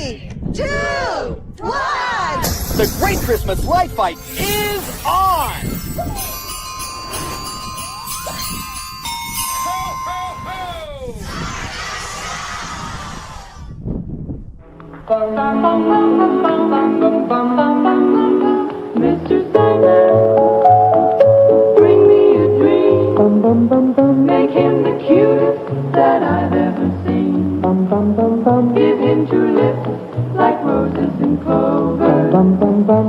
3, 2, 1. The Great Christmas Light Fight is on! Ho, ho, ho! Mr. Sandman, bring me a dream. Make him the cutest that I've ever seen. Give him two lips like roses and clover.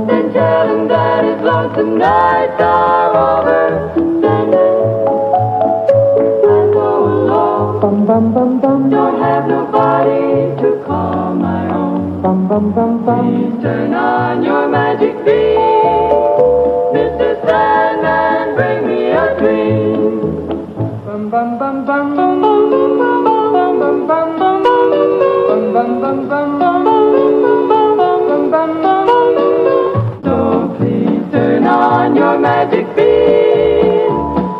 Then tell him that his lonesome nights are over. Sandman, I go alone. Don't have nobody to call my own. Please turn on your magic beam. Mr. Sandman, bring me a dream. So please turn on your magic beam.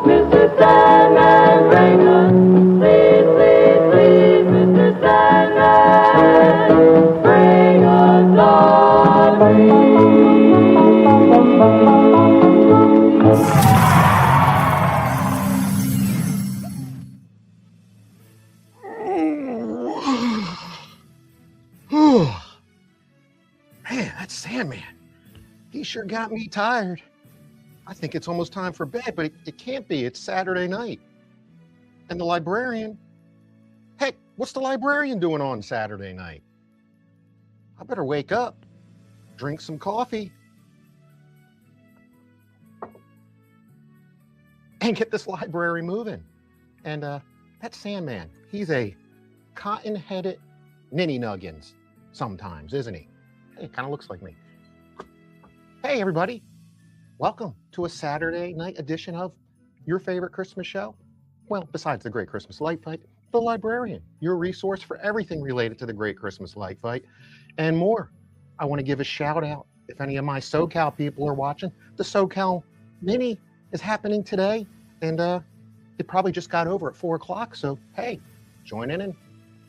Mr. Sandman, bring us. Please, please, please, Mr. Sandman, bring us a dream. Man, that Sandman, he sure got me tired. I think it's almost time for bed, but it can't be. It's Saturday night. And the librarian, heck, what's the librarian doing on Saturday night? I better wake up, drink some coffee, and get this library moving. And that Sandman, he's a cotton-headed ninny nuggins sometimes, isn't he? Hey, it kind of looks like me. Hey, everybody. Welcome to a Saturday night edition of your favorite Christmas show. Well, besides the Great Christmas Light Fight, The Librarian, your resource for everything related to the Great Christmas Light Fight and more. I want to give a shout out if any of my SoCal people are watching. The SoCal Mini is happening today, and it probably just got over at 4 o'clock. So, hey, join in and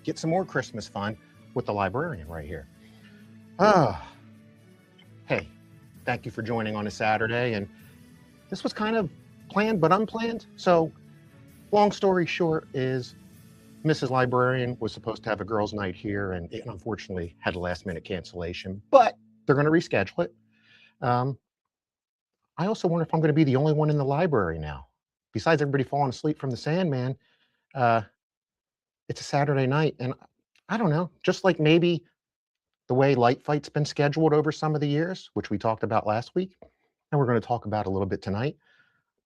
get some more Christmas fun with the librarian right here. Hey, thank you for joining on a Saturday. And this was kind of planned but unplanned. So, long story short is Mrs. Librarian was supposed to have a girls' night here, and it unfortunately had a last-minute cancellation, but they're going to reschedule it. I also wonder if I'm going to be the only one in the library now. Besides everybody falling asleep from the Sandman, it's a Saturday night, and I don't know, just like maybe the way Light Fight's been scheduled over some of the years, which we talked about last week, and we're going to talk about a little bit tonight.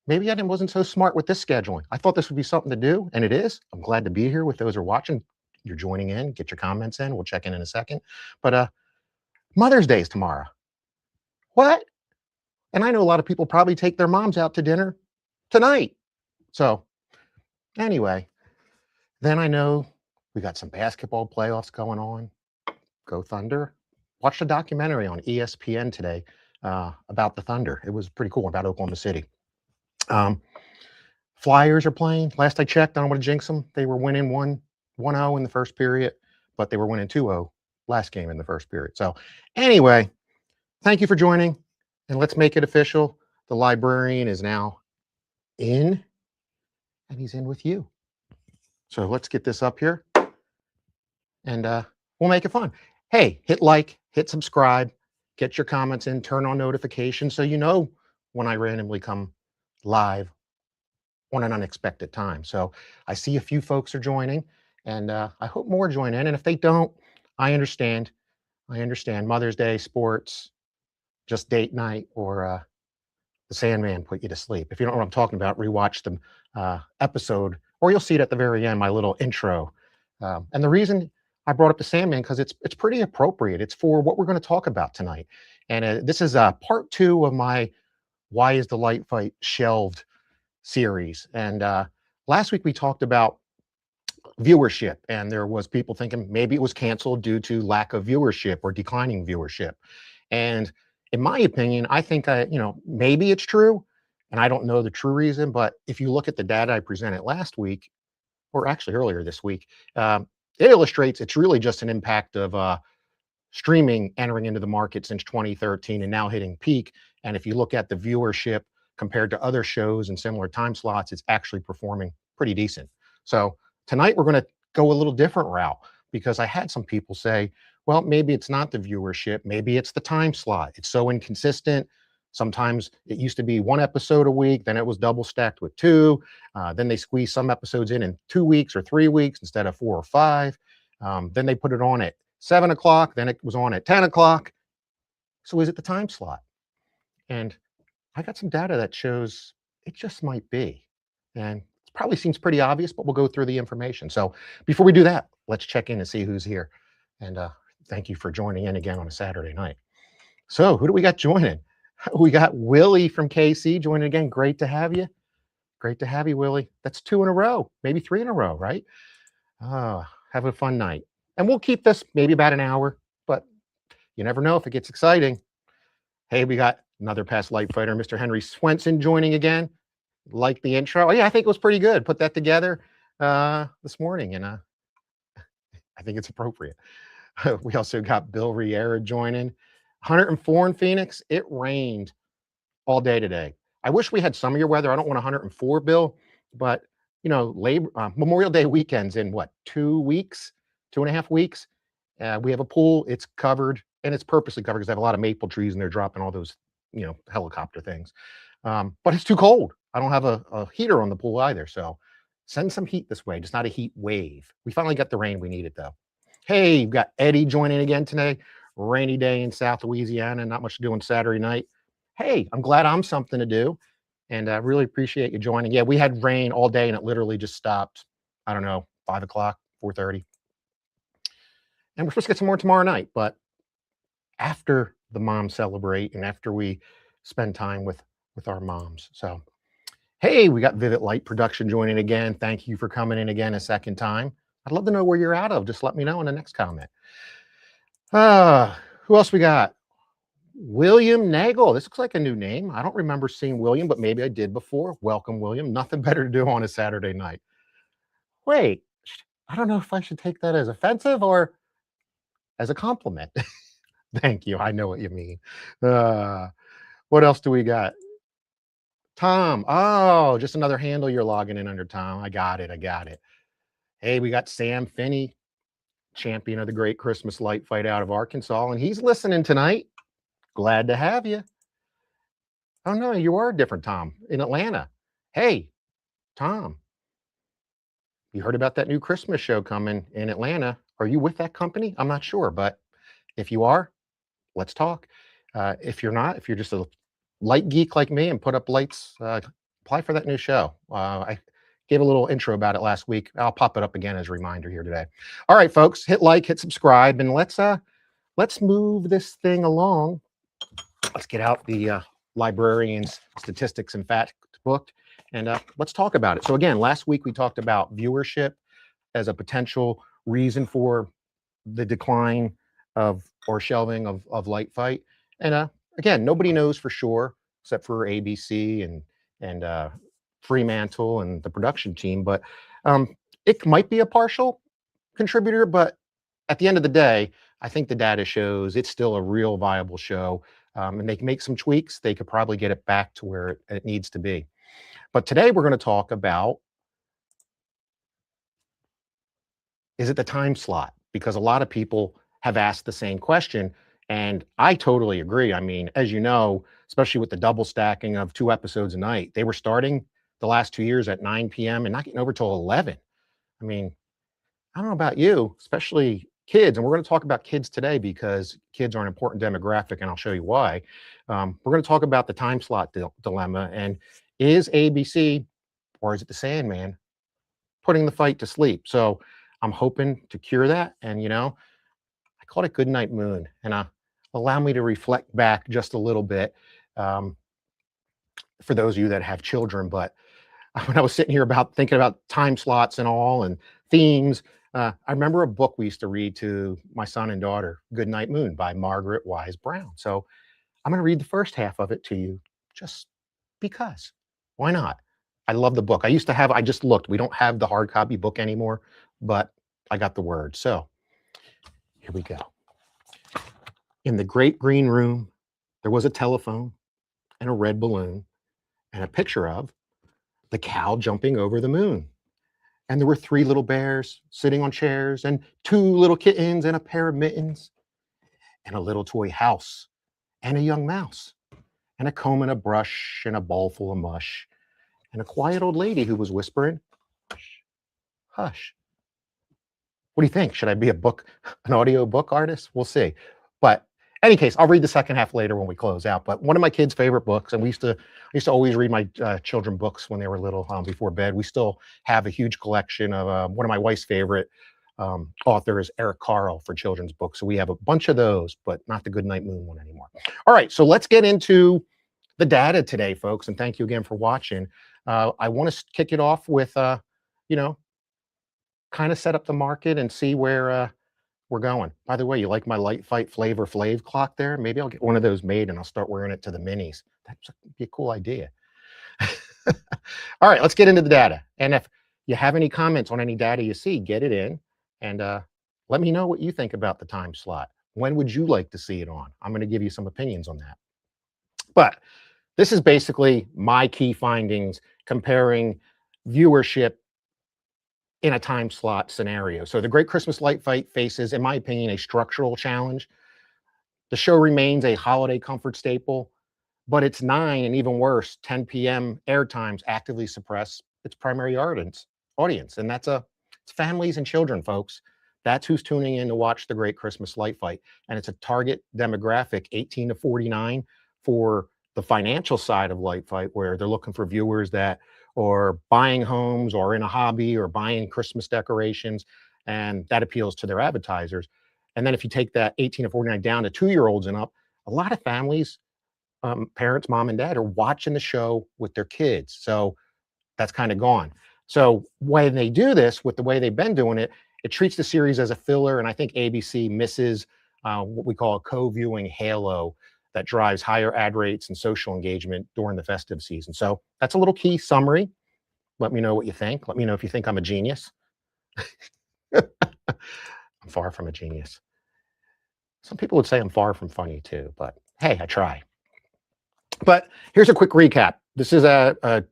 Maybe I wasn't so smart with this scheduling. I thought this would be something to do, and it is. I'm glad to be here with those who are watching. You're joining in. Get your comments in. We'll check in a second. But Mother's Day is tomorrow. What? And I know a lot of people probably take their moms out to dinner tonight. So anyway, then I know we got some basketball playoffs going on. Go Thunder. Watched a documentary on ESPN today about the Thunder. It was pretty cool, about Oklahoma City. Flyers are playing. Last I checked, I don't want to jinx them. They were winning 1-0 in the first period, but they were winning 2-0 last game in the first period. So anyway, thank you for joining, and let's make it official. The librarian is now in, and he's in with you. So let's get this up here, and we'll make it fun. Hey, hit like, hit subscribe, get your comments in, turn on notifications so you know when I randomly come live on an unexpected time. So I see a few folks are joining, and I hope more join in. And if they don't, I understand. I understand. Mother's Day, sports, just date night, or the Sandman put you to sleep. If you don't know what I'm talking about, rewatch the episode, or you'll see it at the very end, my little intro. And the reason I brought up the Sandman, because it's pretty appropriate. It's for what we're going to talk about tonight. And this is part 2 of my Why is the Light Fight Shelved series. And last week we talked about viewership, and there was people thinking maybe it was canceled due to lack of viewership or declining viewership. And in my opinion, I think maybe it's true, and I don't know the true reason, but if you look at the data I presented last week, or actually earlier this week, it illustrates it's really just an impact of streaming entering into the market since 2013 and now hitting peak. And if you look at the viewership compared to other shows in similar time slots, it's actually performing pretty decent. So tonight we're going to go a little different route, because I had some people say, well, maybe it's not the viewership, maybe it's the time slot. It's so inconsistent. Sometimes it used to be one episode a week, then it was double stacked with two. Then they squeeze some episodes in 2 weeks or 3 weeks instead of 4 or 5. Then they put it on at 7 o'clock, then it was on at 10 o'clock. So is it the time slot? And I got some data that shows it just might be. And it probably seems pretty obvious, but we'll go through the information. So before we do that, let's check in and see who's here. And thank you for joining in again on a Saturday night. So who do we got joining? We got Willie from KC joining again. Great to have you. Great to have you, Willie. That's 2 in a row, maybe 3 in a row, right? Have a fun night. And we'll keep this maybe about an hour, but you never know if it gets exciting. Hey, we got another past light fighter, Mr. Henry Swenson, joining again. Like the intro. Oh, yeah, I think it was pretty good. Put that together this morning, and I think it's appropriate. We also got Bill Riera joining. 104 in Phoenix. It rained all day today. I wish we had some of your weather. I don't want 104, Bill, but you know, Memorial Day weekend's in what, 2 weeks, 2.5 weeks. We have a pool. It's covered, and it's purposely covered because I have a lot of maple trees, and they're dropping all those, you know, helicopter things. But it's too cold. I don't have a heater on the pool either. So send some heat this way, just not a heat wave. We finally got the rain we needed, though. Hey, you've got Eddie joining again today. Rainy day in South Louisiana, not much to do on Saturday night. Hey, I'm glad I'm something to do, and I really appreciate you joining. Yeah, we had rain all day, and it literally just stopped, I don't know, 5 o'clock, 4:30. And we're supposed to get some more tomorrow night, but after the moms celebrate and after we spend time with our moms. So, hey, we got Vivid Light Production joining again. Thank you for coming in again a second time. I'd love to know where you're out of. Just let me know in the next comment. Who else we got? William Nagel. This looks like a new name. I don't remember seeing William, but maybe I did before. Welcome, William. Nothing better to do on a Saturday night. Wait, I don't know if I should take that as offensive or as a compliment. Thank you. I know what you mean. What else do we got? Tom. Oh, just another handle you're logging in under, Tom. I got it. Hey, we got Sam Finney, champion of the Great Christmas Light Fight out of Arkansas, and he's listening tonight. Glad to have you. Oh no, you are a different Tom in Atlanta. Hey, Tom, you heard about that new Christmas show coming in Atlanta? Are you with that company? I'm not sure, but if you are, let's talk. If you're not, if you're just a light geek like me and put up lights, apply for that new show. I gave a little intro about it last week. I'll pop it up again as a reminder here today. All right, folks, hit like, hit subscribe, and let's move this thing along. Let's get out the Librarian's Statistics and Fact book, and let's talk about it. So again, last week we talked about viewership as a potential reason for the decline of or shelving of Light Fight. And again, nobody knows for sure except for ABC and Fremantle and the production team, but it might be a partial contributor. But at the end of the day, I think the data shows it's still a real viable show, and they can make some tweaks. They could probably get it back to where it needs to be. But today we're going to talk about, is it the time slot? Because a lot of people have asked the same question, and I totally agree. I mean, as you know, especially with the double stacking of 2 episodes a night, they were starting the last 2 years at 9 p.m. and not getting over till 11. I mean, I don't know about you, especially kids, and we're going to talk about kids today because kids are an important demographic, and I'll show you why. We're going to talk about the time slot dilemma, and is ABC, or is it the Sandman, putting the fight to sleep? So I'm hoping to cure that, and you know, I called it Goodnight Moon, and allow me to reflect back just a little bit for those of you that have children. But when I was sitting here thinking about time slots and all and themes, I remember a book we used to read to my son and daughter, Goodnight Moon by Margaret Wise Brown. So I'm going to read the first half of it to you just because. Why not? I love the book. I just looked. We don't have the hard copy book anymore, but I got the word. So here we go. In the great green room, there was a telephone and a red balloon and a picture of the cow jumping over the moon. And there were 3 little bears sitting on chairs and 2 little kittens and a pair of mittens and a little toy house and a young mouse and a comb and a brush and a bowl full of mush and a quiet old lady who was whispering, hush, hush. What do you think? Should I be an audio book artist? We'll see. But any case, I'll read the second half later when we close out. But one of my kids' favorite books, and I used to always read my children books when they were little before bed. We still have a huge collection of one of my wife's favorite authors, Eric Carle, for children's books. So we have a bunch of those, but not the Goodnight Moon one anymore. All right, so let's get into the data today, folks. And thank you again for watching. I want to kick it off with, kind of set up the market and see where we're going. By the way, you like my Light Fight Flavor Flav clock there? Maybe I'll get one of those made and I'll start wearing it to the minis. That'd be a cool idea. All right, let's get into the data. And if you have any comments on any data you see, get it in and let me know what you think about the time slot. When would you like to see it on? I'm going to give you some opinions on that. But this is basically my key findings comparing viewership in a time slot scenario. So the Great Christmas Light Fight faces, in my opinion, a structural challenge. The show remains a holiday comfort staple, but its 9 and even worse, 10 p.m. air times actively suppress its primary audience. And it's families and children, folks. That's who's tuning in to watch the Great Christmas Light Fight. And it's a target demographic, 18 to 49, for the financial side of Light Fight, where they're looking for viewers that or buying homes or in a hobby or buying Christmas decorations, and that appeals to their advertisers. And then if you take that 18 to 49 down to 2-year-olds and up, a lot of families, parents, mom and dad, are watching the show with their kids. So that's kind of gone. So when they do this, with the way they've been doing it, it treats the series as a filler, and I think ABC misses what we call a co-viewing halo that drives higher ad rates and social engagement during the festive season. So that's a little key summary. Let me know what you think. Let me know if you think I'm a genius. I'm far from a genius. Some people would say I'm far from funny too, but hey, I try. But here's a quick recap. This is a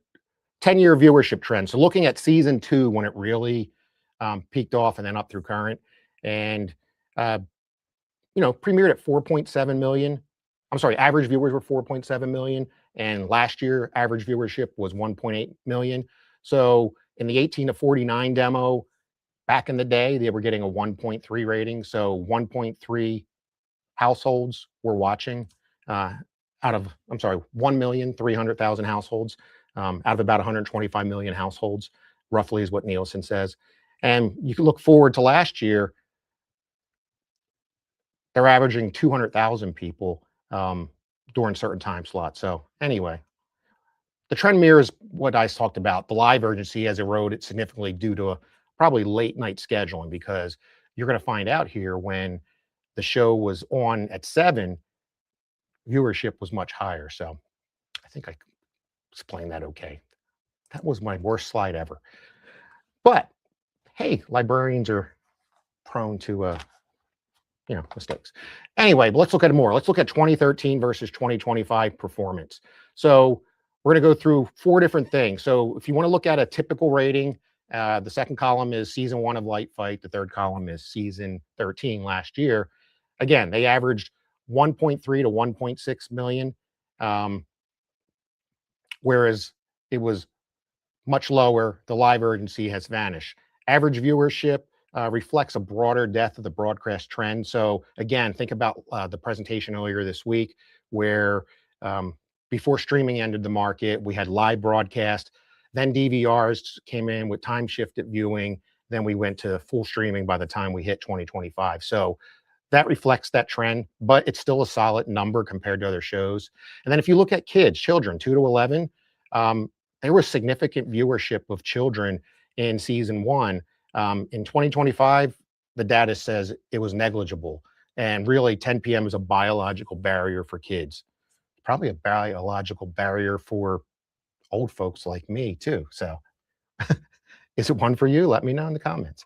10-year viewership trend. So looking at season 2 when it really peaked off and then up through current, and premiered at 4.7 million. I'm sorry, average viewers were 4.7 million, and last year average viewership was 1.8 million. So in the 18 to 49 demo, back in the day, they were getting a 1.3 rating. So 1.3 households were watching out of 1,300,000 households out of about 125 million households, roughly is what Nielsen says. And you can look forward to last year, they're averaging 200,000 people during certain time slots. So anyway, the trend mirrors what I talked about. The live urgency has eroded significantly due to probably late night scheduling, because you're going to find out here when the show was on at 7, viewership was much higher. So I think I explained that okay. That was my worst slide ever. But hey, librarians are prone to mistakes. Anyway, but let's look at it more. Let's look at 2013 versus 2025 performance. So we're going to go through 4 different things. So if you want to look at a typical rating, the second column is season 1 of Light Fight. The third column is season 13 last year. Again, they averaged 1.3 to 1.6 million, whereas it was much lower. The live urgency has vanished. Average viewership reflects a broader death of the broadcast trend. So again, think about the presentation earlier this week where before streaming entered the market, we had live broadcast, then DVRs came in with time shifted viewing, then we went to full streaming by the time we hit 2025. So that reflects that trend, but it's still a solid number compared to other shows. And then if you look at children 2 to 11, there was significant viewership of children in season 1. In 2025, the data says it was negligible. And really 10 p.m. is a biological barrier for kids. Probably a biological barrier for old folks like me too. So is it one for you? Let me know in the comments.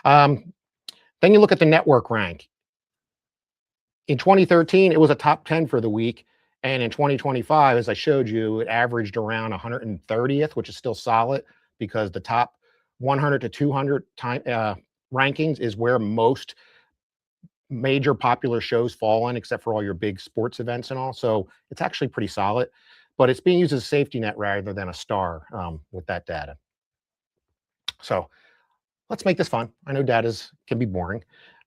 Then you look at the network rank. In 2013, it was a top 10 for the week. And in 2025, as I showed you, it averaged around 130th, which is still solid because the top 100 to 200 rankings is where most major popular shows fall in, except for all your big sports events and all. So it's actually pretty solid, but it's being used as a safety net rather than a star with that data. So let's make this fun. I know data can be boring.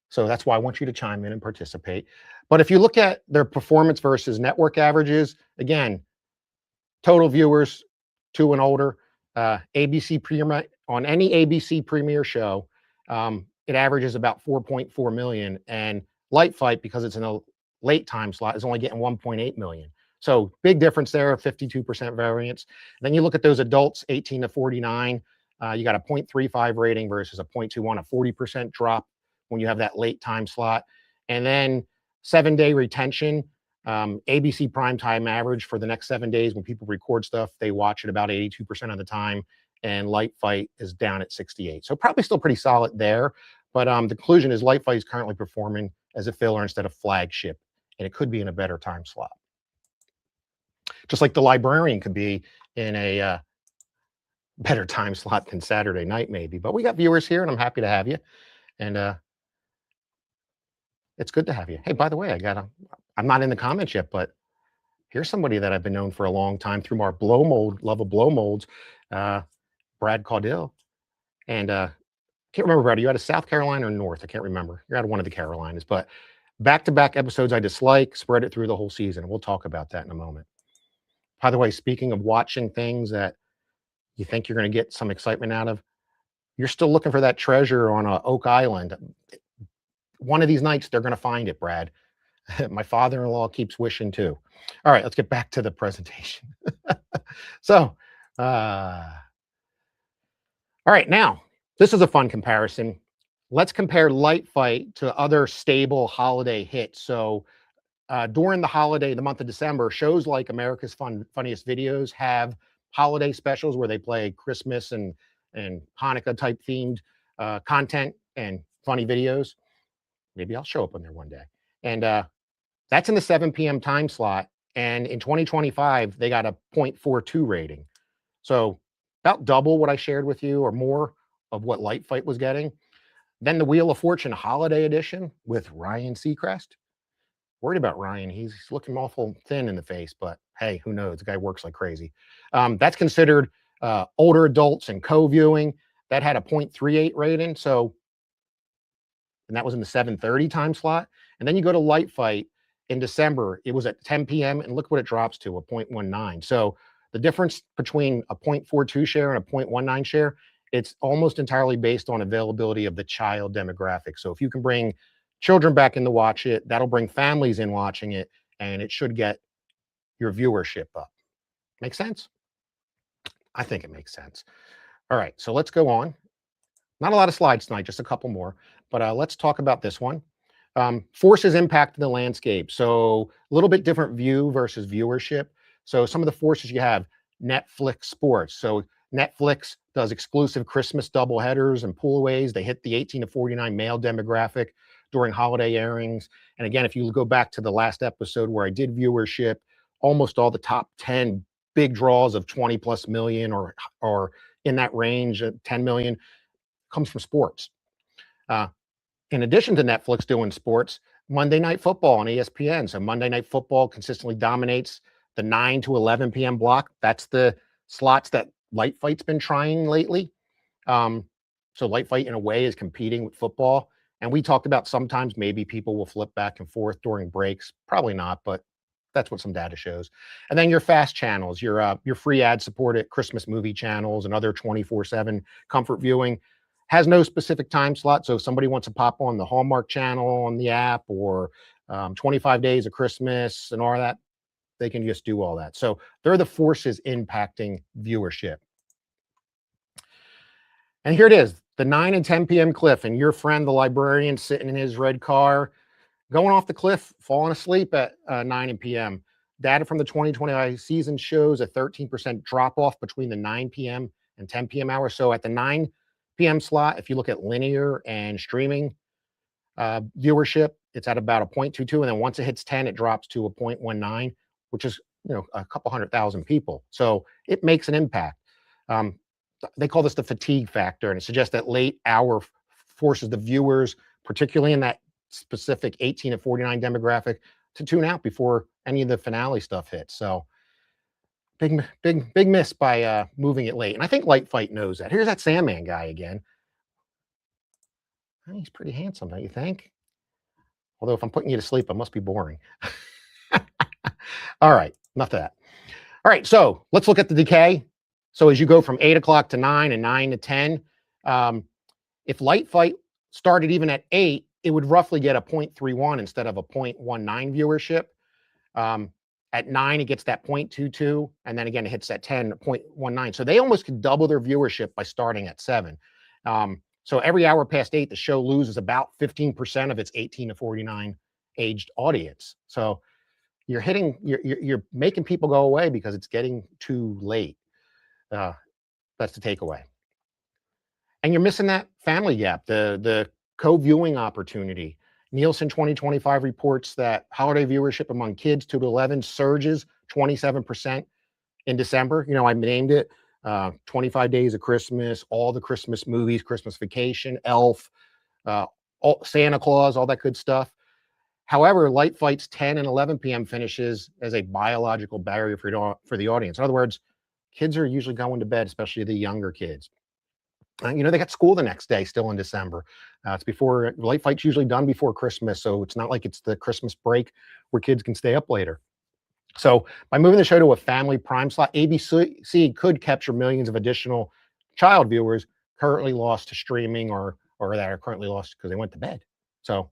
So that's why I want you to chime in and participate. But if you look at their performance versus network averages, again, total viewers 2 and older, ABC Premier, on any ABC Premier show, it averages about 4.4 million. And Light Fight, because it's in a late time slot, is only getting 1.8 million. So big difference there, 52% variance. Then you look at those adults, 18 to 49, you got a 0.35 rating versus a 0.21, a 40% drop when you have that late time slot. And then 7-day retention, ABC primetime average for the next 7 days when people record stuff, they watch it about 82% of the time, and Light Fight is down at 68. So probably still pretty solid there. But the conclusion is Light Fight is currently performing as a filler instead of flagship, and it could be in a better time slot. Just like the Librarian could be in a better time slot than Saturday night, maybe. But we got viewers here, and I'm happy to have you. And it's good to have you. Hey, by the way, I'm not in the comments yet, but here's somebody that I've been known for a long time through our blow mold, love of blow molds, Brad Caudill. And can't remember, Brad, are you out of South Carolina or North? I can't remember. You're out of one of the Carolinas, but back-to-back episodes I dislike, spread it through the whole season. We'll talk about that in a moment. By the way, speaking of watching things that you think you're going to get some excitement out of, you're still looking for that treasure on Oak Island. One of these nights, they're going to find it, Brad. My father-in-law keeps wishing too. All right, let's get back to the presentation. So, all right, now, this is a fun comparison. Let's compare Light Fight to other stable holiday hits. So during the holiday, the month of December, shows like America's Funniest Videos have holiday specials where they play Christmas and Hanukkah type themed content and funny videos. Maybe I'll show up on there one day. And that's in the 7 p.m. time slot. And in 2025, they got a 0.42 rating. So about double what I shared with you or more of what Light Fight was getting. Then the Wheel of Fortune Holiday Edition with Ryan Seacrest. Worried about Ryan. He's looking awful thin in the face, but hey, who knows? The guy works like crazy. That's considered older adults and co-viewing. That had a 0.38 rating. So, and that was in the 7:30 time slot. And then you go to Light Fight in December, it was at 10 p.m. and look what it drops to, a 0.19. So the difference between a 0.42 share and a 0.19 share, it's almost entirely based on availability of the child demographic. So if you can bring children back in to watch it, that'll bring families in watching it, and it should get your viewership up. Make sense? I think it makes sense. All right, so let's go on. Not a lot of slides tonight, just a couple more, but let's talk about this one. Forces impacting the landscape. So a little bit different view versus viewership. So some of the forces you have, Netflix sports. So Netflix does exclusive Christmas doubleheaders and pullaways. They hit the 18 to 49 male demographic during holiday airings. And again, if you go back to the last episode where I did viewership, almost all the top 10 big draws of 20 plus million or in that range, 10 million, comes from sports. In addition to Netflix doing sports, Monday Night Football on ESPN. So Monday Night Football consistently dominates the 9 to 11 p.m. block. That's the slots that Light Fight's been trying lately. So Light Fight, in a way, is competing with football. And we talked about sometimes maybe people will flip back and forth during breaks. Probably not, but that's what some data shows. And then your fast channels, your free ad-supported Christmas movie channels and other 24/7 comfort viewing. Has no specific time slot. So if somebody wants to pop on the Hallmark channel on the app or 25 Days of Christmas and all that, they can just do all that. So they're the forces impacting viewership. And here it is, the 9 and 10 p.m. cliff, and your friend, the librarian, sitting in his red car, going off the cliff, falling asleep at 9 p.m. Data from the 2025 season shows a 13% drop off between the 9 p.m. and 10 p.m. hours. So at the 9 p.m. slot, if you look at linear and streaming viewership, it's at about a 0.22, and then once it hits 10, it drops to a 0.19, which is, you know, a couple 100,000 people. So it makes an impact. They call this the fatigue factor, and it suggests that late hour forces the viewers, particularly in that specific 18 to 49 demographic, to tune out before any of the finale stuff hits. So big miss by moving it late. And I think Light Fight knows that. Here's that Sandman guy again. He's pretty handsome, don't you think? Although if I'm putting you to sleep, it must be boring. All right, enough of that. All right, so let's look at the decay. So as you go from 8 o'clock to 9 and 9 to 10, if Light Fight started even at 8, it would roughly get a 0.31 instead of a 0.19 viewership. At 9, it gets that 0.22, and then again, it hits that 10, 0.19. So they almost could double their viewership by starting at 7. So every hour past 8, the show loses about 15% of its 18 to 49 aged audience. So you're making people go away because it's getting too late. That's the takeaway. And you're missing that family gap, the co-viewing opportunity. Nielsen 2025 reports that holiday viewership among kids 2 to 11 surges 27% in December. You know, I named it 25 Days of Christmas, all the Christmas movies, Christmas Vacation, Elf, Santa Claus, all that good stuff. However, Light Fight's 10 and 11 p.m. finishes as a biological barrier for the audience. In other words, kids are usually going to bed, especially the younger kids. You know, they got school the next day still in December. It's before, Light Fight's usually done before Christmas, so it's not like it's the Christmas break where kids can stay up later. So by moving the show to a family prime slot, ABC could capture millions of additional child viewers currently lost to streaming or that are currently lost because they went to bed. So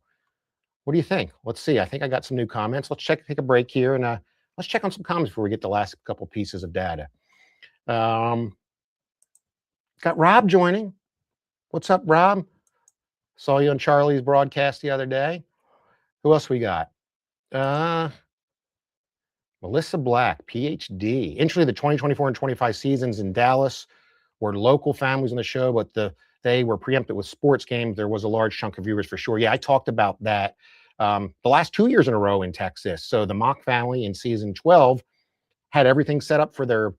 what do you think? Let's see. I think I got some new comments. Let's take a break here, and let's check on some comments before we get the last couple pieces of data. Got Rob joining. What's up, Rob? Saw you on Charlie's broadcast the other day. Who else we got? Melissa Black, PhD. Interestingly, the 2024 and 25 seasons in Dallas were local families on the show, but they were preempted with sports games. There was a large chunk of viewers for sure. Yeah, I talked about that the last 2 years in a row in Texas. So the Mock family in season 12 had everything set up for their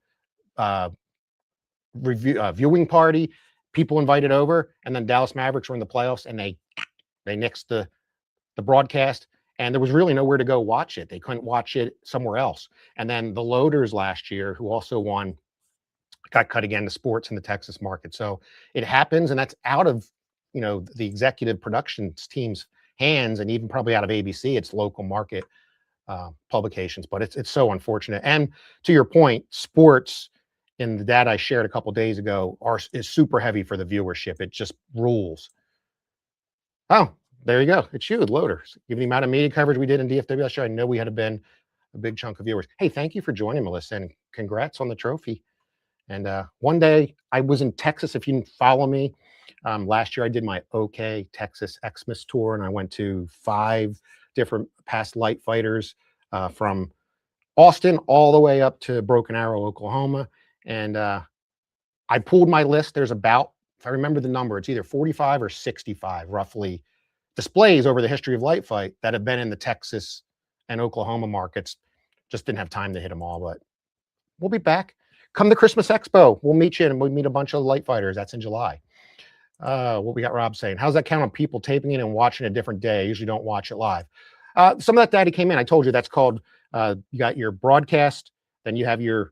viewing party, people invited over, and then Dallas Mavericks were in the playoffs, and they nixed the broadcast, and there was really nowhere to go watch it. They couldn't watch it somewhere else. And then the Loaders last year, who also won, got cut again to sports in the Texas market. So it happens, and that's out of, you know, the executive production team's hands, and even probably out of ABC, it's local market publications. But it's so unfortunate. And to your point, sports, in the data I shared a couple days ago, is super heavy for the viewership. It just rules. Oh, there you go. It's you, Loaders. Given the amount of media coverage we did in DFW last year, I know we had been a big chunk of viewers. Hey, thank you for joining, Melissa, and congrats on the trophy. And one day I was in Texas. If you didn't follow me, last year I did my OK Texas Xmas tour, and I went to 5 different past Light Fighters from Austin all the way up to Broken Arrow, Oklahoma. And I pulled my list. There's about, if I remember the number, it's either 45 or 65 roughly displays over the history of Light Fight that have been in the Texas and Oklahoma markets. Just didn't have time to hit them all, but we'll be back. Come to Christmas Expo. We'll meet you, and we'll meet a bunch of Light Fighters. That's in July. What we got Rob saying. How's that count on people taping it and watching a different day? I usually don't watch it live. Some of that data came in. I told you that's called, you got your broadcast, then you have your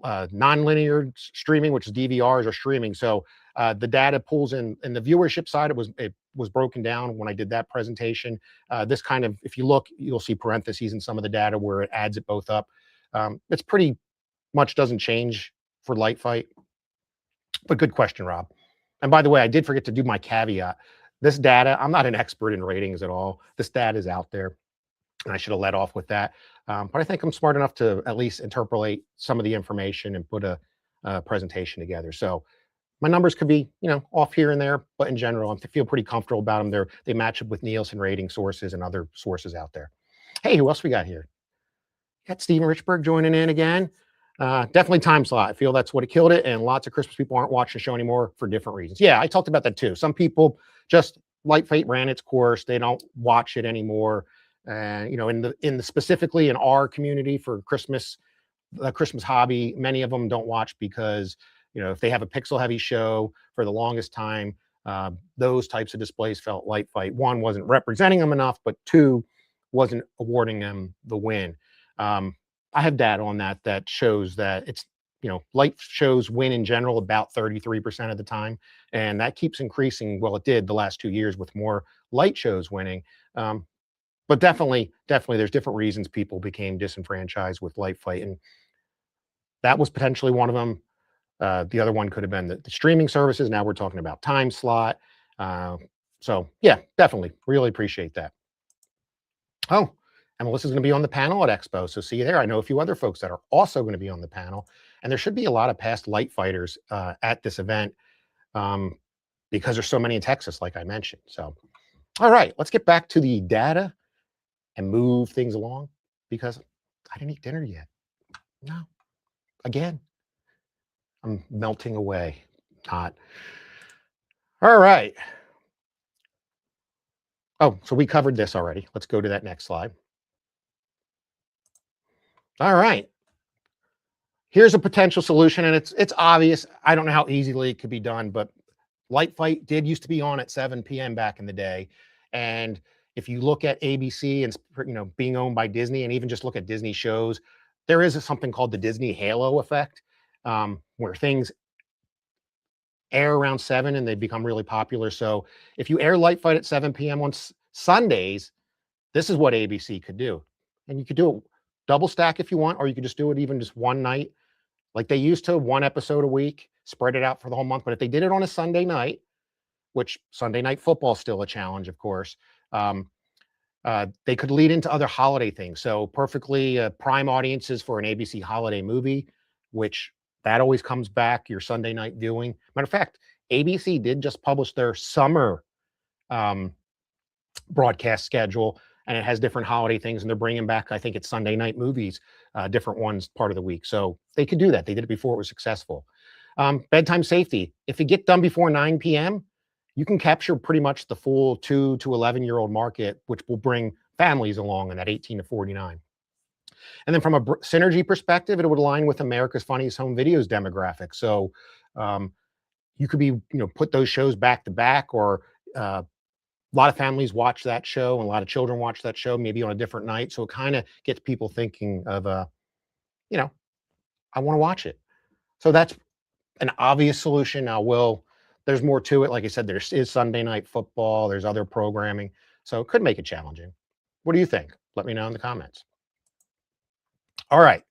non-linear streaming, which is DVRs or streaming. So the data pulls in the viewership side. It was broken down when I did that presentation. This kind of, if you look, you'll see parentheses in some of the data where it adds it both up. It's pretty much doesn't change for Light Fight. But good question, Rob. And by the way, I did forget to do my caveat. This data, I'm not an expert in ratings at all. This data is out there, and I should have led off with that. But I think I'm smart enough to at least interpolate some of the information and put a presentation together. So my numbers could be, you know, off here and there, but in general, I feel pretty comfortable about them. They match up with Nielsen rating sources and other sources out there. Hey, who else we got here? Got Steven Richburg joining in again. Definitely time slot. I feel that's what killed it, and lots of Christmas people aren't watching the show anymore for different reasons. Yeah, I talked about that too. Some people just Light Fight ran its course. They don't watch it anymore. And you know, in the specifically in our community for Christmas, the Christmas hobby, many of them don't watch because, you know, if they have a pixel heavy show for the longest time, those types of displays felt Light Fight, one, wasn't representing them enough, but two, wasn't awarding them the win. I have data on that shows that it's, you know, light shows win in general about 33% of the time, and that keeps increasing. Well, it did the last 2 years with more light shows winning. But definitely, there's different reasons people became disenfranchised with Light Fight, and that was potentially one of them. The other one could have been the streaming services. Now we're talking about time slot. So yeah, definitely, really appreciate that. Oh, and Melissa's going to be on the panel at Expo, so see you there. I know a few other folks that are also going to be on the panel, and there should be a lot of past light fighters at this event because there's so many in Texas, like I mentioned. So, all right, let's get back to the data and move things along because I didn't eat dinner yet. No, again, I'm melting away. Not. All right. Oh, so we covered this already. Let's go to that next slide. All right. Here's a potential solution, and it's obvious. I don't know how easily it could be done, but Light Fight did used to be on at 7 p.m. back in the day. And if you look at ABC and, you know, being owned by Disney, and even just look at Disney shows, there is something called the Disney halo effect, where things air around 7 and they become really popular. So if you air Light Fight at 7 p.m. on Sundays, this is what ABC could do. And you could do it double stack if you want, or you could just do it even just one night. Like they used to, one episode a week, spread it out for the whole month. But if they did it on a Sunday night, which Sunday night football is still a challenge, of course, they could lead into other holiday things. So perfectly prime audiences for an ABC holiday movie, which that always comes back, your Sunday night viewing. Matter of fact, ABC did just publish their summer broadcast schedule, and it has different holiday things, and they're bringing back, I think it's Sunday night movies, different ones part of the week. So they could do that. They did it before it was successful. Bedtime safety. If you get done before 9 p.m., you can capture pretty much the full 2 to 11-year-old market, which will bring families along in that 18 to 49. And then from a synergy perspective, it would align with America's Funniest Home Videos demographic. So you could be, you know, put those shows back to back, or a lot of families watch that show and a lot of children watch that show, maybe on a different night. So it kind of gets people thinking of, you know, I want to watch it. So that's an obvious solution. Now, there's more to it. Like I said, there is Sunday night football. There's other programming. So it could make it challenging. What do you think? Let me know in the comments. All right.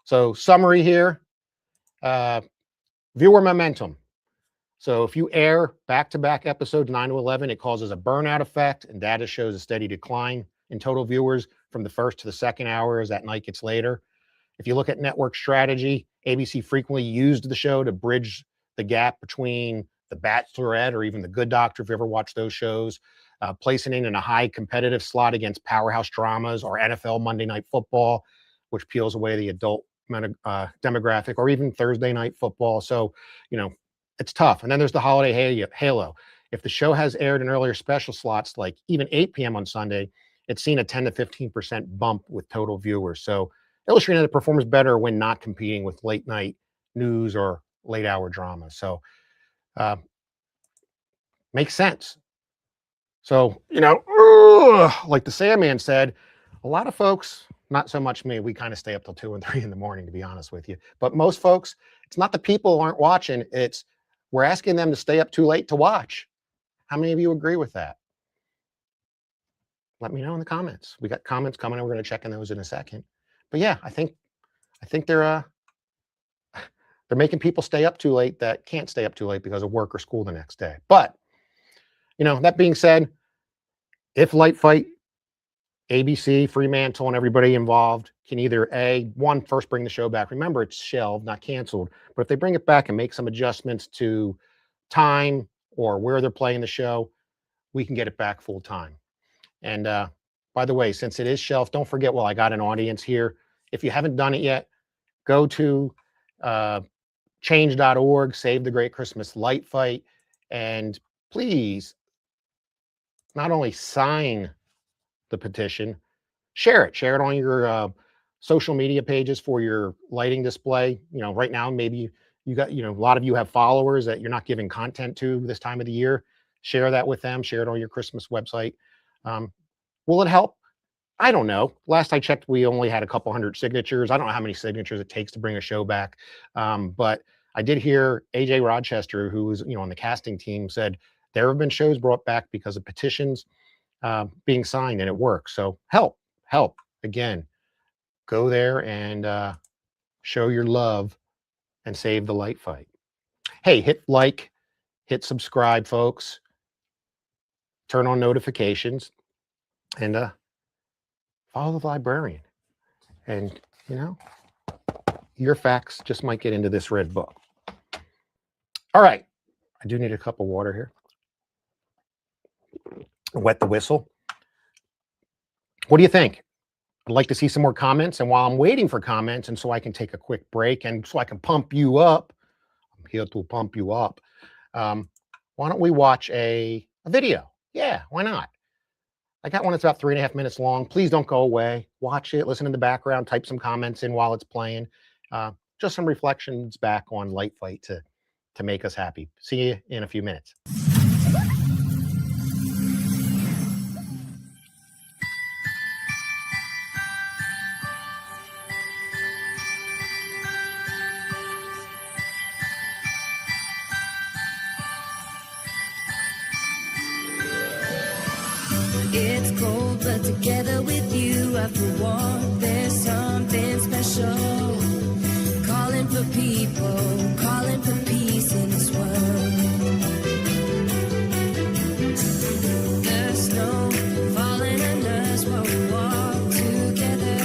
So summary here, viewer momentum. So if you air back-to-back episodes 9 to 11, it causes a burnout effect, and data shows a steady decline in total viewers from the first to the second hour as that night gets later. If you look at network strategy, ABC frequently used the show to bridge the gap between The Bachelorette or even The Good Doctor, if you ever watched those shows, placing it in a high competitive slot against powerhouse dramas or NFL Monday Night Football, which peels away the adult demographic, or even Thursday Night Football. So, you know, it's tough. And then there's the holiday halo. If the show has aired in earlier special slots, like even 8 p.m. on Sunday, it's seen a 10 to 15% bump with total viewers. So illustrating that it performs better when not competing with late night news or late hour drama. So makes sense. So, you know, like the Sandman said, a lot of folks, not so much me, we kind of stay up till 2 and 3 in the morning, to be honest with you. But most folks, it's not the people aren't watching, it's we're asking them to stay up too late to watch. How many of you agree with that? Let me know in the comments. We got comments coming, and we're going to check in those in a second. But yeah, I think they're making people stay up too late that can't stay up too late because of work or school the next day. But, you know, that being said, if Light Fight, ABC, Fremantle, and everybody involved can either first bring the show back. Remember, it's shelved, not canceled. But if they bring it back and make some adjustments to time or where they're playing the show, we can get it back full time. And by the way, since it is shelved, don't forget, while I got an audience here, if you haven't done it yet, go to change.org, Save the Great Christmas Light Fight, and please not only sign the petition, share it. Share it on your social media pages for your lighting display. You know, right now, maybe you got, you know, a lot of you have followers that you're not giving content to this time of the year. Share that with them. Share it on your Christmas website. Will it help? I don't know. Last I checked, we only had a couple hundred signatures. I don't know how many signatures it takes to bring a show back. But I did hear AJ Rochester, who was, you know, on the casting team, said there have been shows brought back because of petitions being signed, and it works. So help. Again, go there and show your love and save the light fight. Hey, hit like, hit subscribe, folks. Turn on notifications, and follow the librarian. And, you know, your facts just might get into this red book. All right. I do need a cup of water here. Wet the whistle. What do you think? I'd like to see some more comments. And while I'm waiting for comments, and so I can take a quick break and so I can pump you up, I'm here to pump you up. Why don't we watch a video? Yeah, why not? I got one that's about 3.5 minutes long. Please don't go away. Watch it, listen in the background, type some comments in while it's playing. Just some reflections back on Light Fight to make us happy. See you in a few minutes. It's cold, but together with you, after warmth, there's something special. Calling for people, calling for peace in this world. The snow falling on us while we walk together,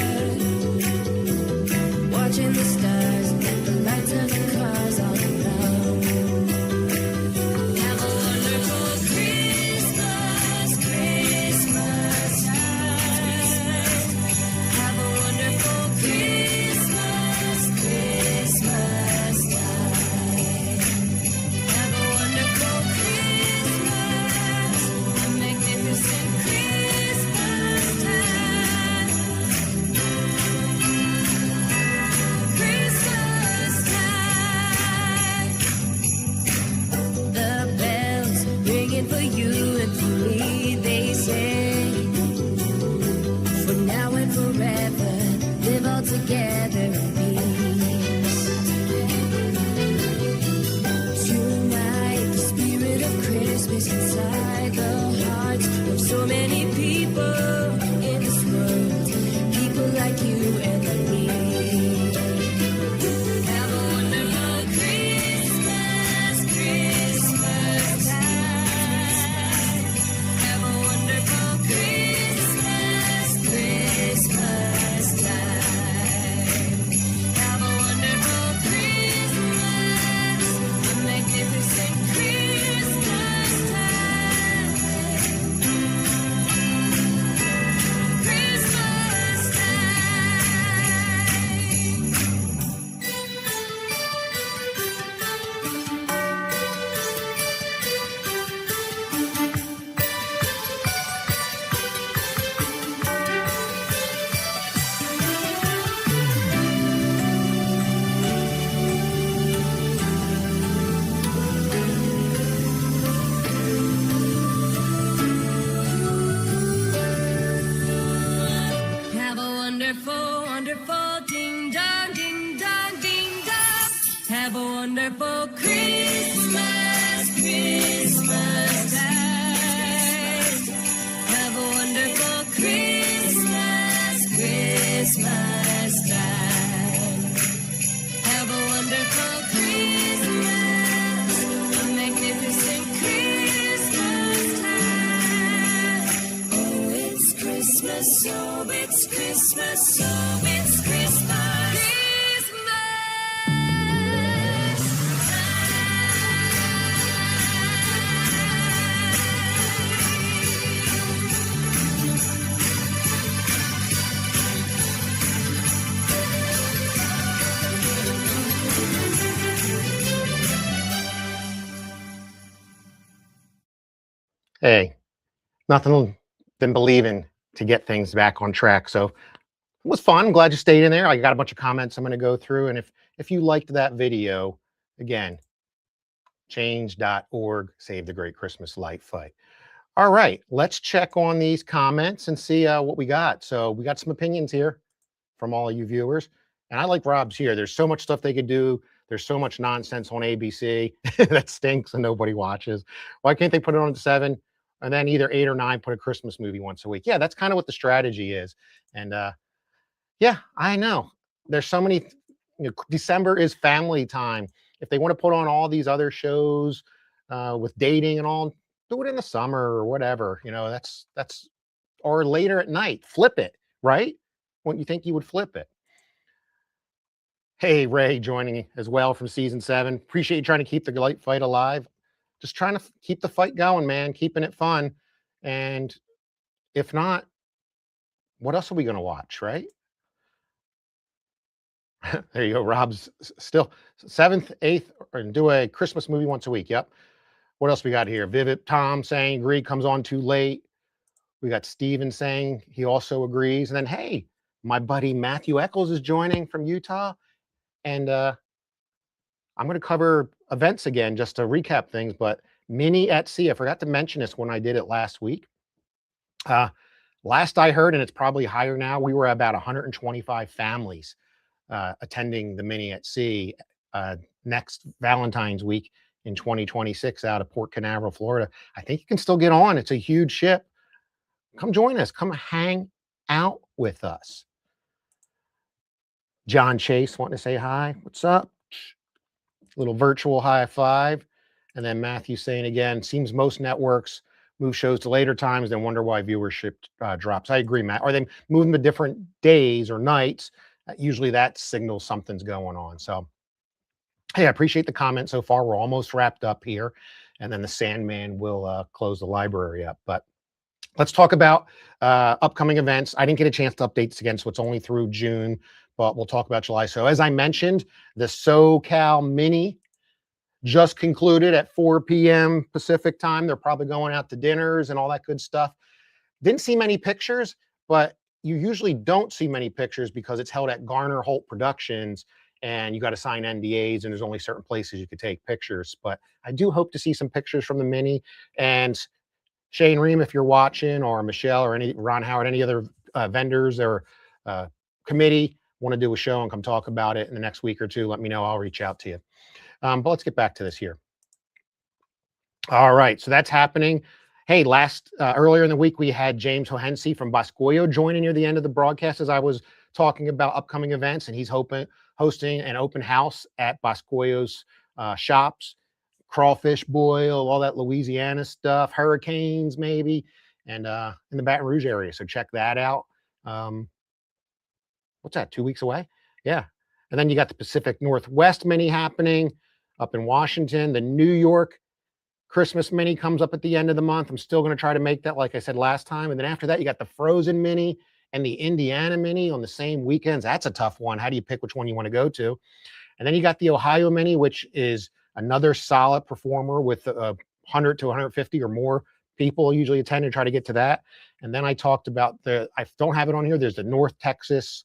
watching the stars and the lights of the cars all around. Have a wonderful Christmas, Christmas time. Have a wonderful Christmas, Christmas time. Have a wonderful Christmas, a magnificent Christmas time. Christmas time. The bells ringing for you and for me, they say, for now and forever, live all together in peace. Tonight, the spirit of Christmas inside the hearts of so many people in this world, people like you and like me. Have a wonderful Christmas, Christmas time. Have a wonderful Christmas, Christmas time. Have a wonderful Christmas, a magnificent Christmas time. Christmas Have a wonderful, wonderful ding dong, ding dong, ding dong. Have a wonderful Christmas, Christmas time. Have a wonderful Christmas, Christmas time. Have a wonderful Christmas, a magnificent Christmas time. Oh, it's Christmas, oh, it's Christmas, oh, it's Christmas. Hey, nothing than believing to get things back on track. So it was fun. I'm glad you stayed in there. I got a bunch of comments I'm going to go through. And if you liked that video, again, change.org, save the great Christmas light fight. All right, let's check on these comments and see what we got. So we got some opinions here from all of you viewers. And I like Rob's here. There's so much stuff they could do. There's so much nonsense on ABC that stinks and nobody watches. Why can't they put it on at 7 and then either 8 or 9 put a Christmas movie once a week? Yeah, that's kind of what the strategy is. And yeah, I know. There's so many, December is family time. If they want to put on all these other shows with dating and all, do it in the summer or whatever. That's or later at night. Flip it, right? Wouldn't you think you would flip it? Hey, Ray, joining as well from season 7. Appreciate you trying to keep the light fight alive. Just trying to keep the fight going, man. Keeping it fun. And if not, what else are we going to watch, right? There you go. Rob's still 7th, 8th, and do a Christmas movie once a week. Yep. What else we got here? Vivid Tom saying agree, comes on too late. We got Steven saying he also agrees. And then, hey, my buddy Matthew Eccles is joining from Utah. And I'm going to cover events again just to recap things. But Mini at Sea, I forgot to mention this when I did it last week. Last I heard, and it's probably higher now, we were about 125 families attending the Mini at Sea next Valentine's week in 2026 out of Port Canaveral, Florida. I think you can still get on. It's a huge ship. Come join us. Come hang out with us. John Chase wanting to say hi. What's up? Little virtual high five. And then Matthew saying again, seems most networks move shows to later times, then wonder why viewership drops. I agree, Matt. Or they move them to different days or nights. Usually that signals something's going on. So, hey, I appreciate the comment so far. We're almost wrapped up here. And then the Sandman will close the library up. But let's talk about upcoming events. I didn't get a chance to update this again, so it's only through June, but we'll talk about July. So as I mentioned, the SoCal Mini just concluded at 4 p.m. Pacific time. They're probably going out to dinners and all that good stuff. Didn't see many pictures, but you usually don't see many pictures because it's held at Garner Holt Productions and you got to sign NDAs and there's only certain places you could take pictures. But I do hope to see some pictures from the Mini. And Shane Ream, if you're watching, or Michelle or Ron Howard, any other vendors or committee want to do a show and come talk about it in the next week or two, let me know. I'll reach out to you. But let's get back to this here. All right, so that's happening. Hey, earlier in the week, we had James Hohensee from Boscoyo joining near the end of the broadcast as I was talking about upcoming events, and he's hosting an open house at Boscoyo's shops. Crawfish boil, all that Louisiana stuff, hurricanes maybe, and in the Baton Rouge area. So check that out. What's that, 2 weeks away? Yeah. And then you got the Pacific Northwest Mini happening up in Washington. The New York Christmas Mini comes up at the end of the month. I'm still going to try to make that, like I said last time. And then after that, you got the Frozen Mini and the Indiana Mini on the same weekends. That's a tough one. How do you pick which one you want to go to? And then you got the Ohio Mini, which is another solid performer with 100 to 150 or more people usually attend and try to get to that. And then I talked about I don't have it on here. There's the North Texas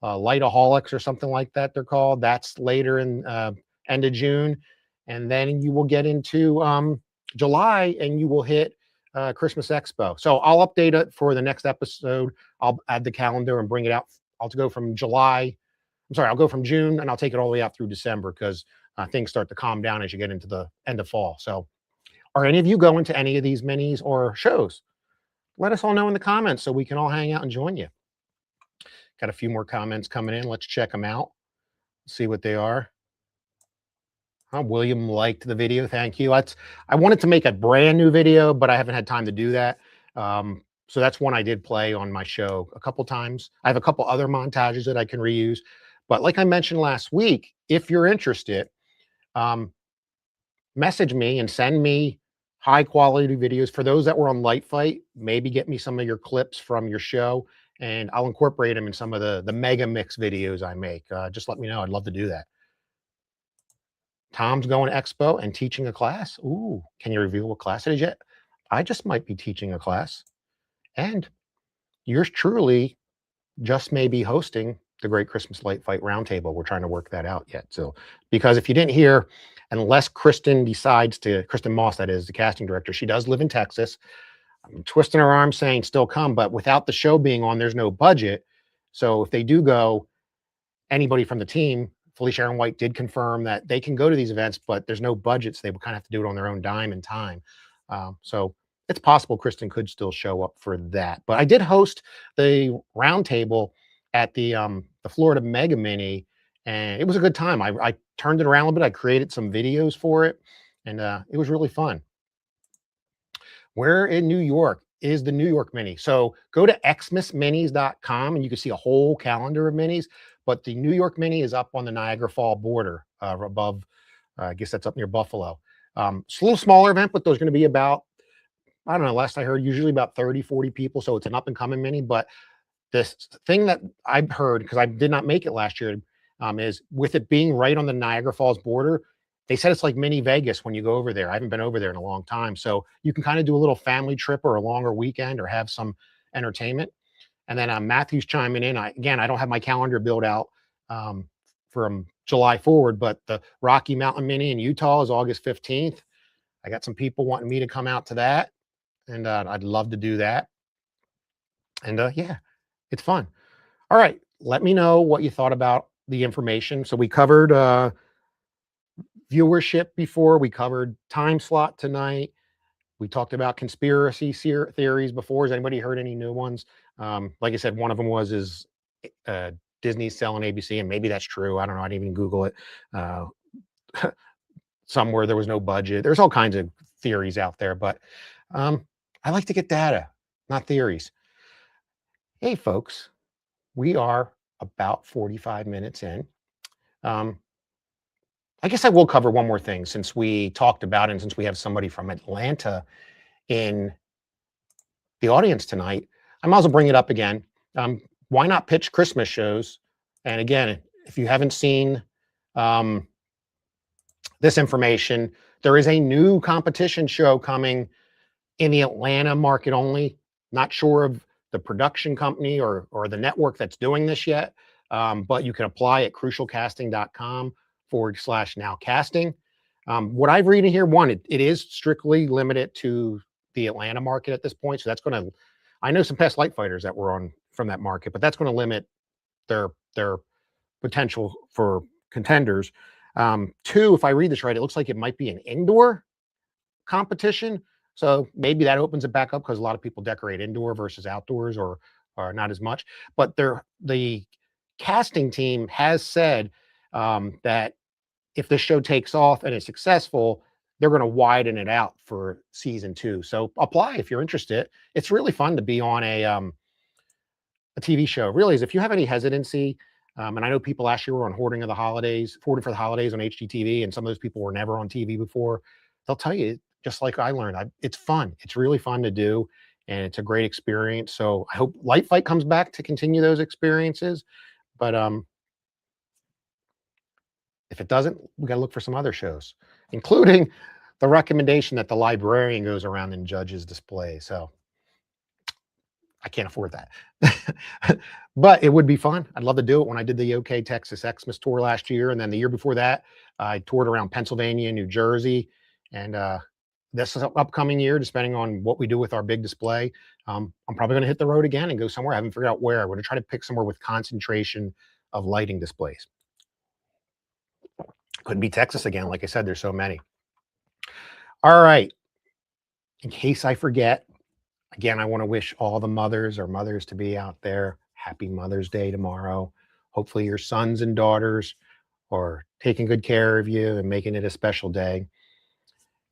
Lightaholics or something like that they're called. That's later in end of June. And then you will get into July and you will hit Christmas Expo. So I'll update it for the next episode. I'll add the calendar and bring it out. I'll go from I'll go from June and I'll take it all the way out through December because things start to calm down as you get into the end of fall. So are any of you going to any of these minis or shows? Let us all know in the comments so we can all hang out and join you. Got a few more comments coming in. Let's check them out. See what they are. William liked the video. Thank you. I wanted to make a brand new video, but I haven't had time to do that. So that's one I did play on my show a couple times. I have a couple other montages that I can reuse. But like I mentioned last week, if you're interested, message me and send me high quality videos. For those that were on Light Fight, maybe get me some of your clips from your show and I'll incorporate them in some of the mega mix videos I make. Just let me know. I'd love to do that. Tom's going to Expo and teaching a class. Ooh, can you reveal what class it is yet? I just might be teaching a class, and yours truly just may be hosting the Great Christmas Light Fight Roundtable. We're trying to work that out yet. So, because if you didn't hear, unless Kristen decides to, Kristen Moss, that is the casting director, she does live in Texas. I'm twisting her arm saying still come, but without the show being on, there's no budget. So if they do go, anybody from the team, Felicia Aaron White did confirm that they can go to these events, but there's no budget, so they would kind of have to do it on their own dime and time. So it's possible Kristen could still show up for that. But I did host the roundtable at the Florida Mega Mini, and it was a good time. I turned it around a little bit. I created some videos for it, and it was really fun. Where in New York is the New York Mini? So go to xmasminis.com and you can see a whole calendar of minis. But the New York Mini is up on the Niagara Fall border above, I guess that's up near Buffalo. It's a little smaller event, but there's going to be about, I don't know, last I heard, usually about 30, 40 people. So it's an up and coming mini. But this thing that I've heard, because I did not make it last year, is with it being right on the Niagara Falls border, they said it's like mini Vegas when you go over there. I haven't been over there in a long time. So you can kind of do a little family trip or a longer weekend or have some entertainment. And then Matthew's chiming in. I don't have my calendar built out from July forward, but the Rocky Mountain Mini in Utah is August 15th. I got some people wanting me to come out to that, and I'd love to do that. And yeah, it's fun. All right, let me know what you thought about the information. So we covered viewership before. We covered time slot tonight. We talked about conspiracy theories before. Has anybody heard any new ones? Like I said, one of them is Disney's selling ABC, and maybe that's true. I don't know. I didn't even Google it. Somewhere there was no budget. There's all kinds of theories out there, but I like to get data, not theories. Hey, folks, we are about 45 minutes in. I guess I will cover one more thing since we talked about it, and since we have somebody from Atlanta in the audience tonight, I might as well bring it up again. Why not pitch Christmas shows? And again, if you haven't seen this information, there is a new competition show coming in the Atlanta market only. Not sure of the production company or the network that's doing this yet, but you can apply at crucialcasting.com/nowcasting. What I've read in here, one, it is strictly limited to the Atlanta market at this point. So that's going to, I know some past light fighters that were on from that market, but that's going to limit their potential for contenders. Two, if I read this right, it looks like it might be an indoor competition. So maybe that opens it back up because a lot of people decorate indoor versus outdoors or not as much. But the casting team has said that if this show takes off and is successful, they're going to widen it out for season 2. So apply if you're interested. It's really fun to be on a TV show. It really is. If you have any hesitancy, and I know people last year were on Hoarding for the Holidays on HGTV, and some of those people were never on TV before, they'll tell you, just like I learned, it's fun. It's really fun to do, and it's a great experience. So I hope Light Fight comes back to continue those experiences. But if it doesn't, we got to look for some other shows, including the recommendation that the Librarian goes around and judges displays. So I can't afford that, but it would be fun. I'd love to do it. When I did the OK Texas Xmas tour last year, and then the year before that, I toured around Pennsylvania, New Jersey, and this upcoming year, depending on what we do with our big display, I'm probably going to hit the road again and go somewhere. I haven't figured out where. I'm going to try to pick somewhere with concentration of lighting displays. Could be Texas again. Like I said, there's so many. All right. In case I forget, again, I want to wish all the mothers or mothers to be out there. Happy Mother's Day tomorrow. Hopefully your sons and daughters are taking good care of you and making it a special day.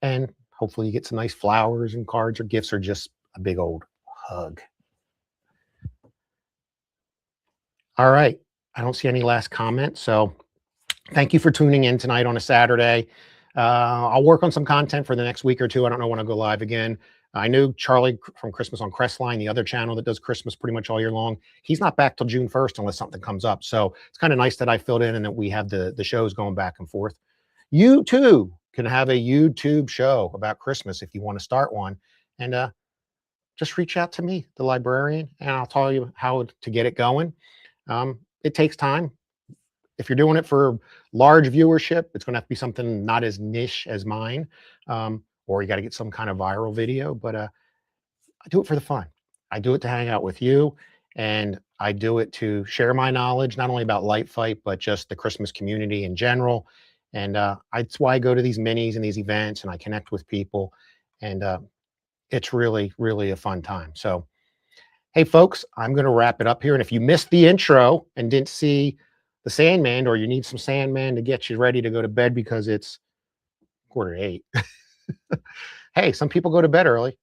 And hopefully you get some nice flowers and cards or gifts or just a big old hug. All right. I don't see any last comments. So thank you for tuning in tonight on a Saturday. I'll work on some content for the next week or two. I don't know when I'll go live again. I knew Charlie from Christmas on Crestline, the other channel that does Christmas pretty much all year long. He's not back till June 1st unless something comes up. So it's kind of nice that I filled in and that we have the shows going back and forth. You too can have a YouTube show about Christmas if you want to start one. And just reach out to me, the librarian, and I'll tell you how to get it going. It takes time. If you're doing it for large viewership, it's going to have to be something not as niche as mine, or you got to get some kind of viral video. But I do it for the fun. I do it to hang out with you, and I do it to share my knowledge, not only about Light Fight, but just the Christmas community in general. And that's why I go to these minis and these events, and I connect with people, and it's really, really a fun time. So, hey, folks, I'm going to wrap it up here. And if you missed the intro and didn't see the Sandman, or you need some Sandman to get you ready to go to bed because it's 7:45. Hey, some people go to bed early.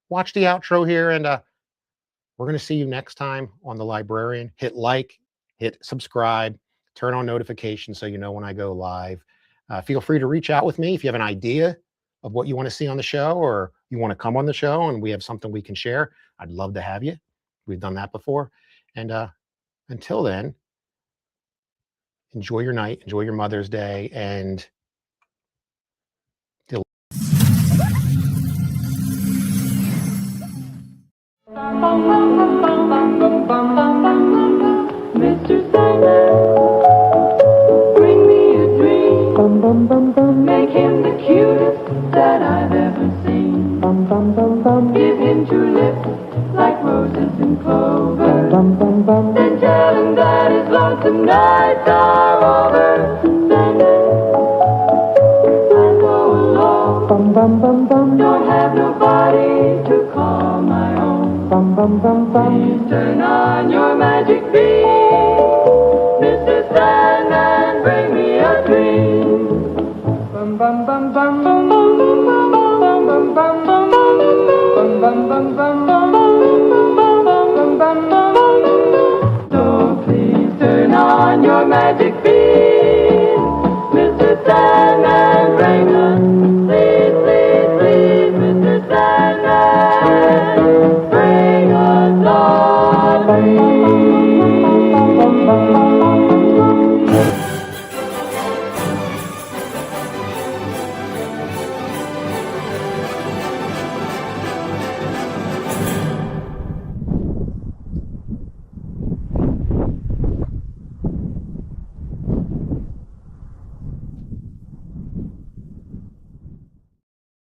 Watch the outro here, and we're going to see you next time on The Librarian. Hit like, hit subscribe, turn on notifications so you know when I go live. Feel free to reach out with me if you have an idea of what you want to see on the show, or you want to come on the show and we have something we can share. I'd love to have you. We've done that before. And until then, enjoy your night, enjoy your Mother's Day, and Mr. Sandman, bring me a dream. Make him the cutest that I've ever seen. Give him two lips like roses and clover. Then tell him that his lonesome nights are over. Sandman, I go alone. Don't have nobody to call my own. Please turn on your magic beam. Mr. Sandman, bring me a dream. So please turn on your magic beam.